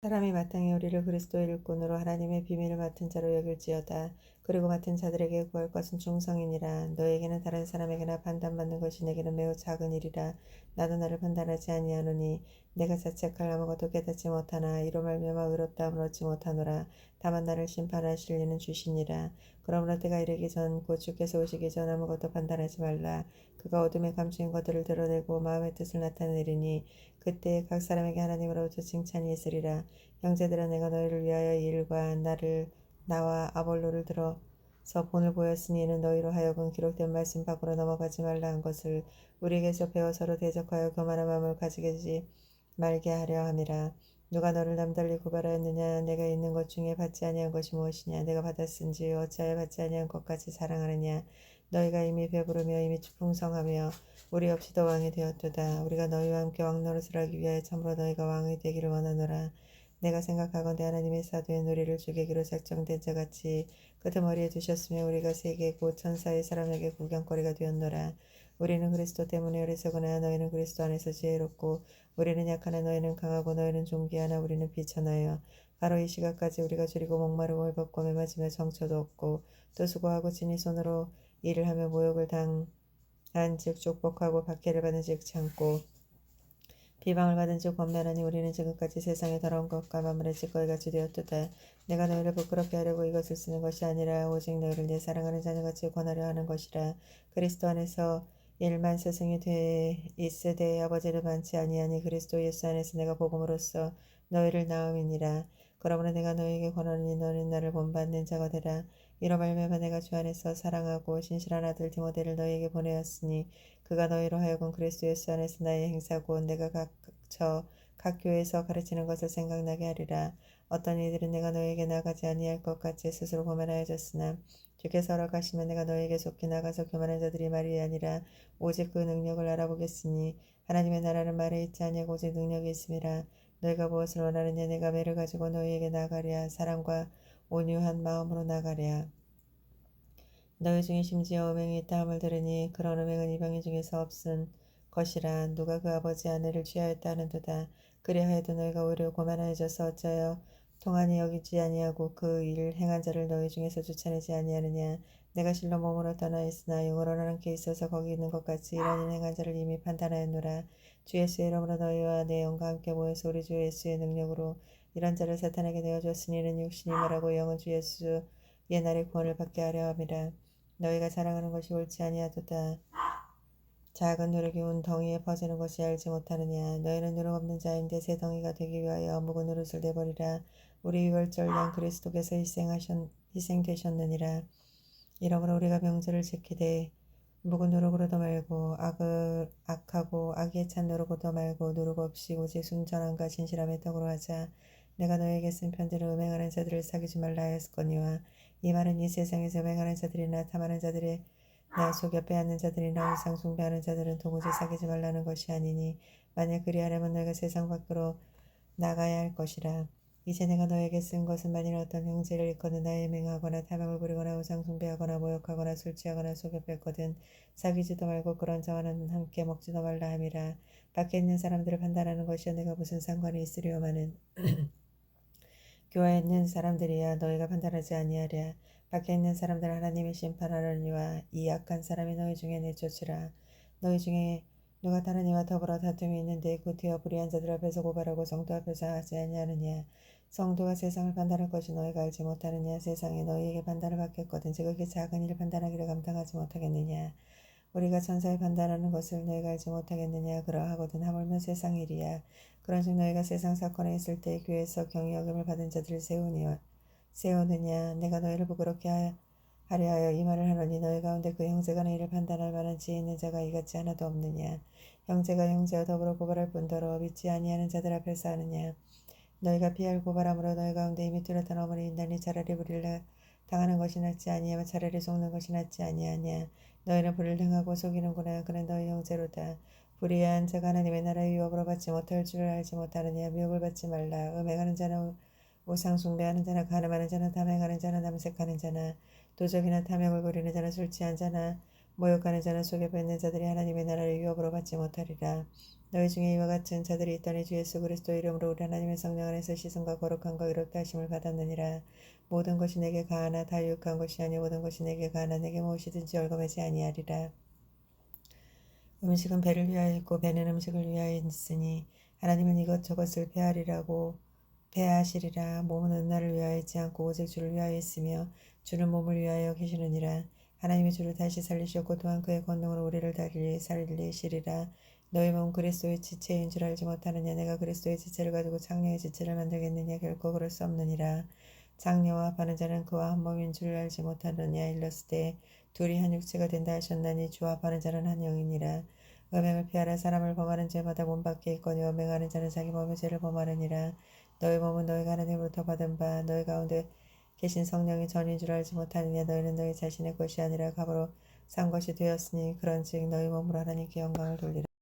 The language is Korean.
사람이 마땅히 우리를 그리스도의 일꾼으로 하나님의 비밀을 맡은 자로 여길지어다. 그리고 맡은 자들에게 구할 것은 충성이니라. 너에게는 다른 사람에게나 판단받는 것이 내게는 매우 작은 일이라. 나도 나를 판단하지 아니하노니 내가 자책할 아무것도 깨닫지 못하나 이로 말미암아 의롭다함을 얻지 못하노라. 다만 나를 심판하실 이는 주시니라. 그러므로 때가 이르기 전 곧 주께서 오시기 전 아무것도 판단하지 말라. 그가 어둠에 감추인 것들을 드러내고 마음의 뜻을 나타내리니 그때 각 사람에게 하나님으로부터 칭찬이 있으리라. 형제들아, 내가 너희를 위하여 이 일과 나와 아볼로를 들어서 본을 보였으니 이는 너희로 하여금 기록된 말씀 밖으로 넘어가지 말라 한 것을 우리에게서 배워 서로 대적하여 교만한 마음을 가지게 하지 말게 하려 함이라. 누가 너를 남달리 고발하였느냐? 내가 있는 것 중에 받지 아니한 것이 무엇이냐? 내가 받았은지 어찌하여 받지 아니한 것까지 자랑하느냐? 너희가 이미 배부르며 이미 풍성하며 우리 없이도 왕이 되었도다. 우리가 너희와 함께 왕노릇을 하기 위하여 참으로 너희가 왕이 되기를 원하노라. 내가 생각하건대 하나님의 사도인 우리를 죽이기로 작정된 자같이 끄트머리에 두셨으며 우리가 세계 곧 천사의 사람에게 구경거리가 되었노라. 우리는 그리스도 때문에 어리석으나 너희는 그리스도 안에서 지혜롭고 우리는 약하나 너희는 강하고 너희는 존귀하나 우리는 비천하여 바로 이 시각까지 우리가 줄이고 목마르고 헐벗고 매맞으며 정처도 없고 또 수고하고 친히 손으로 일을 하며 모욕을 당한즉 족복하고 박해를 받은즉 참고 비방을 받은즉 권면하니 우리는 지금까지 세상의 더러운 것과 만물의 찌꺼기 같이 되었도다. 내가 너희를 부끄럽게 하려고 이것을 쓰는 것이 아니라 오직 너희를 내 사랑하는 자녀같이 권하려 하는 것이라. 그리스도 안에서 일만 스승이 돼 있으되 아버지를 많지 아니하니 그리스도 예수 안에서 내가 복음으로써 너희를 낳음이니라. 그러므로 내가 너희에게 권하노니 너는 나를 본받는 자가 되라. 이로 말미암아 내가 주 안에서 사랑하고 신실한 아들 디모데를 너희에게 보내었으니 그가 너희로 하여금 그리스도 예수 안에서 나의 행사고 내가 각 교회에서 가르치는 것을 생각나게 하리라. 어떤 이들은 내가 너희에게 나가지 아니할 것 같이 스스로 교만하여졌으나 주께서 허락하시면 내가 너희에게 속히 나가서 교만한 자들이 말이 아니라 오직 그 능력을 알아보겠으니 하나님의 나라는 말에 있지 아니하고 오직 능력이 있음이라. 너희가 무엇을 원하느냐? 내가 매를 가지고 너희에게 나가랴. 사랑과 온유한 마음으로 나가랴. 너희 중에 심지어 음행이 있다 함을 들으니 그런 음행은 이방인 중에서 없은 것이라. 누가 그 아버지 아내를 취하였다 하는도다. 그리하여도 너희가 오히려 고만하여져서 어찌하여 통한이 여기지 아니하고 그 일 행한 자를 너희 중에서 쫓아내지 아니하느냐. 내가 실로 몸으로 떠나 있으나 영으로는 함께 있어서 거기 있는 것 같이 이런 일 행한 자를 이미 판단하였노라. 주 예수의 이름으로 너희와 내 영과 함께 모여서 우리 주 예수의 능력으로 이런 자를 사탄에게 내어줬으니 이는 육신이 말하고 영은 주 예수의 날의 구원을 받게 하려 함이라. 너희가 자랑하는 것이 옳지 아니하도다. 작은 누룩이 온 덩이에 퍼지는 것이 알지 못하느냐. 너희는 누룩 없는 자인데 새 덩이가 되기 위하여 묵은 누룩을 내버리라. 우리 유월절 그리스도께서 희생되셨느니라. 이러므로 우리가 명절을 지키되 묵은 누룩으로도 말고 악하고 악에 찬 누룩으로도 말고 누룩 없이 오직 순전함과 진실함의 떡으로 하자. 내가 너에게 쓴 편지를 음행하는 자들을 사귀지 말라 하였거니와 이 말은 이 세상에서 음행하는 자들이나 탐하는 자들의 나 속여 빼앗는 자들이나 우상 숭배하는 자들은 도무지 사귀지 말라는 것이 아니니 만약 그리하려면 너희가 세상 밖으로 나가야 할 것이라. 이제 내가 너에게 쓴 것은 만일 어떤 형제를 일거든 해맹하거나 탐욕을 부리거나 우상 숭배하거나 모욕하거나 술 취하거나 속여 뺐거든 사귀지도 말고 그런 자와는 함께 먹지도 말라 함이라. 밖에 있는 사람들을 판단하는 것이야 내가 무슨 상관이 있으리요마는 교회에 있는 사람들이야 너희가 판단하지 아니하랴. 밖에 있는 사람들은 하나님이 심판하려니와 이 악한 사람이 너희 중에 내쫓으라. 너희 중에 누가 다른 이와 더불어 다툼이 있는데 구태여 불의한 자들 앞에서 고발하고 성도 앞에서 하지 아니하느냐. 성도가 세상을 판단할 것이 너희가 알지 못하느냐. 세상에 너희에게 판단을 받겠거든 지극히 작은 일을 판단하기를 감당하지 못하겠느냐. 우리가 천사를 판단하는 것을 너희가 알지 못하겠느냐. 그러하거든 하물며 세상 일이야. 그런즉 너희가 세상 사건에 있을 때 교회에서 경위 여김을 받은 자들을 세우느냐. 내가 너희를 부끄럽게 하려 하여 이 말을 하노니 너희 가운데 그 형제가 너희를 판단할 만한 지혜 있는 자가 이같이 하나도 없느냐. 형제가 형제와 더불어 고발할 뿐더러 믿지 아니하는 자들 앞에서 하느냐. 너희가 피할 고발함으로 너희 가운데 이미 뚜렷한 어머니 있나니 차라리 불의를 당하는 것이 낫지 아니하며 차라리 속는 것이 낫지 아니하냐. 너희는 불의를 행하고 속이는구나. 그는 너희 형제로다. 불의한 자가 하나님의 나라의 유업으로 받지 못할 줄 알지 못하느냐. 미혹을 받지 말라. 음행하는 자나 우상 숭배하는 자나 간음하는 자나 탐행하는 자나 남색하는 자나 도적이나 탐욕을 부리는 자나 술 취한 자나 모욕하는 자는 속여 뱉는 자들이 하나님의 나라를 유업으로 받지 못하리라. 너희 중에 이와 같은 자들이 있더니 주 예수 그리스도 이름으로 우리 하나님의 성령 안에서 씻음과 거룩함과 의롭다 하심을 받았느니라. 모든 것이 내게 가하나 다 유익한 것이 아니 모든 것이 내게 가하나 내게 무엇이든지 얽어매지 아니하리라. 음식은 배를 위하여 있고 배는 음식을 위하여 있으니 하나님은 이것저것을 배하시리라. 몸은 은나를 위하여 있지 않고 오직 주를 위하여 있으며 주는 몸을 위하여 계시느니라. 하나님이 주를 다시 살리셨고 또한 그의 권능으로 우리를 다시 살리시리라. 너희 몸 그리스도의 지체인 줄 알지 못하느냐. 내가 그리스도의 지체를 가지고 장녀의 지체를 만들겠느냐. 결코 그럴 수 없느니라. 장녀와 합하는 자는 그와 한 몸인 줄 알지 못하느냐. 일렀을 때 둘이 한 육체가 된다 하셨나니 주와 합하는 자는 한 영이니라. 음행을 피하라. 사람을 범하는 죄마다 몸 밖에 있거니 음행하는 자는 자기 몸의 죄를 범하느니라. 너희 몸은 너희가 하나님으로부터 받은 바 너희 가운데 계신 성령이 전인 줄 알지 못하느냐. 너희는 너희 자신의 것이 아니라 값으로 산 것이 되었으니 그런즉 너희 몸으로 하나님께 영광을 돌리라.